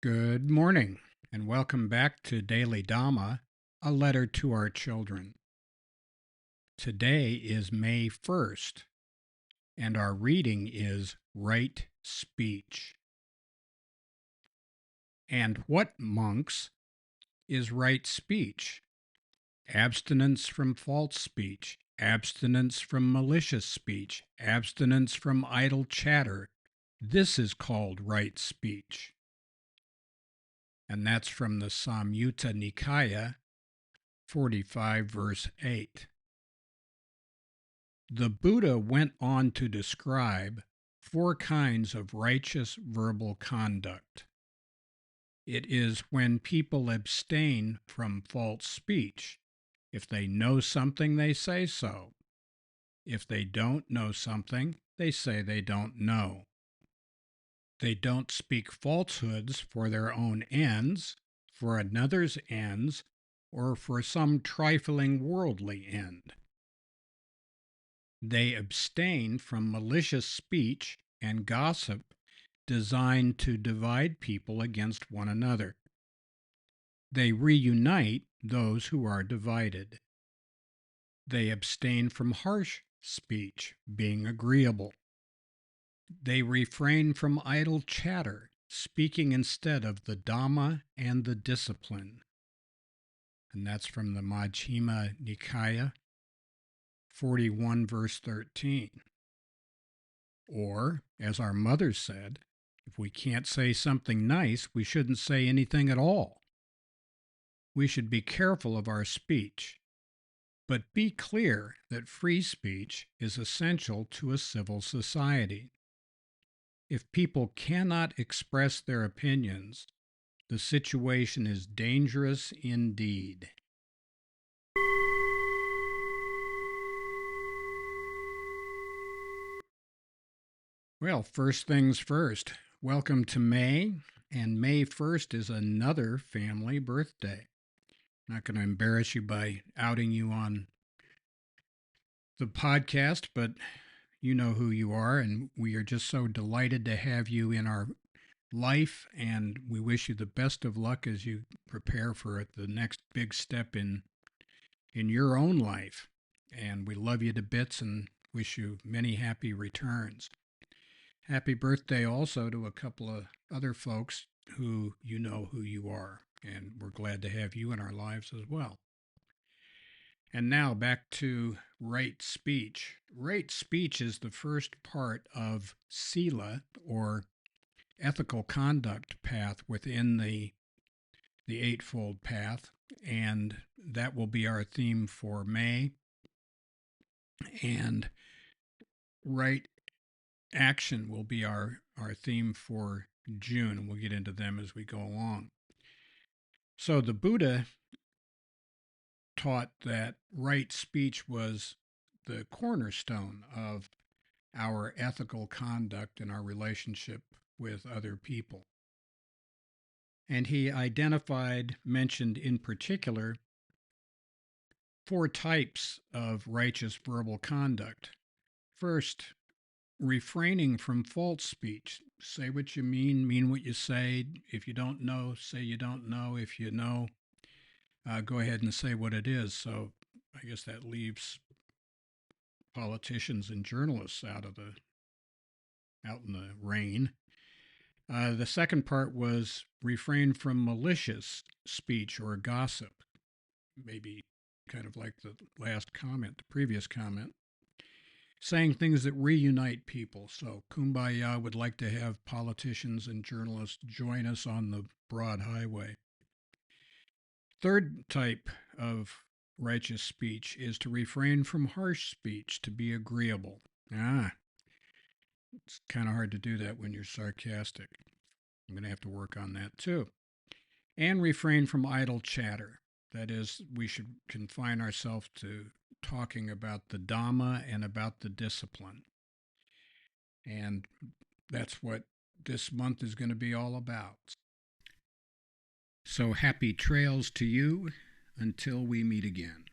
Good morning, and welcome back to Daily Dhamma, a letter to our children. Today is May 1st, and our reading is Right Speech. And what, monks, is right speech? Abstinence from false speech, abstinence from malicious speech, abstinence from idle chatter. This is called right speech. And that's from the Samyutta Nikaya 45, verse 8. The Buddha went on to describe 4 kinds of righteous verbal conduct. It is when people abstain from false speech. If they know something, they say so. If they don't know something, they say they don't know. They don't speak falsehoods for their own ends, for another's ends, or for some trifling worldly end. They abstain from malicious speech and gossip designed to divide people against one another. They reunite those who are divided. They abstain from harsh speech, being agreeable. They refrain from idle chatter, speaking instead of the Dhamma and the discipline. And that's from the Majjhima Nikaya 41, verse 13. Or, as our mother said, if we can't say something nice, we shouldn't say anything at all. We should be careful of our speech, but be clear that free speech is essential to a civil society. If people cannot express their opinions, the situation is dangerous indeed. Well, first things first. Welcome to May, and May 1st is another family birthday. I'm not going to embarrass you by outing you on the podcast, but you know who you are, and we are just so delighted to have you in our life, and we wish you the best of luck as you prepare for the next big step in your own life. And we love you to bits and wish you many happy returns. Happy birthday also to a couple of other folks who you know who you are, and we're glad to have you in our lives as well. And now back to right speech. Right speech is the first part of Sila, or ethical conduct path within the Eightfold Path, and that will be our theme for May. And right action will be our theme for June, and we'll get into them as we go along. So the Buddha taught that right speech was the cornerstone of our ethical conduct and our relationship with other people. And he mentioned in particular, 4 types of righteous verbal conduct. First, refraining from false speech. Say what you mean what you say. If you don't know, say you don't know. If you know, go ahead and say what it is. So I guess that leaves politicians and journalists out in the rain. The second part was refrain from malicious speech or gossip, maybe kind of like the previous comment. Saying things that reunite people. So Kumbaya would like to have politicians and journalists join us on the broad highway. Third type of righteous speech is to refrain from harsh speech, to be agreeable. It's kind of hard to do that when you're sarcastic. I'm going to have to work on that too. And refrain from idle chatter. That is, we should confine ourselves to talking about the Dhamma and about the discipline. And that's what this month is going to be all about. So happy trails to you until we meet again.